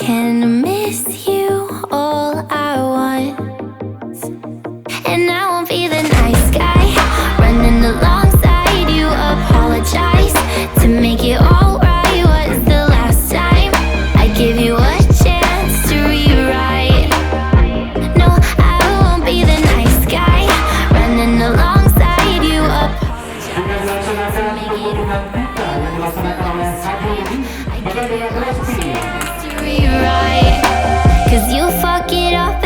can miss you all I want, and I won't be the nice guy running alongside you. Apologize to make it all right. Was the last time I give you a chance to rewrite? No, I won't be the nice guy running alongside you. Apologize to make it all right. Was the last time I give you a chance to rewrite? 'Cause you fuck it up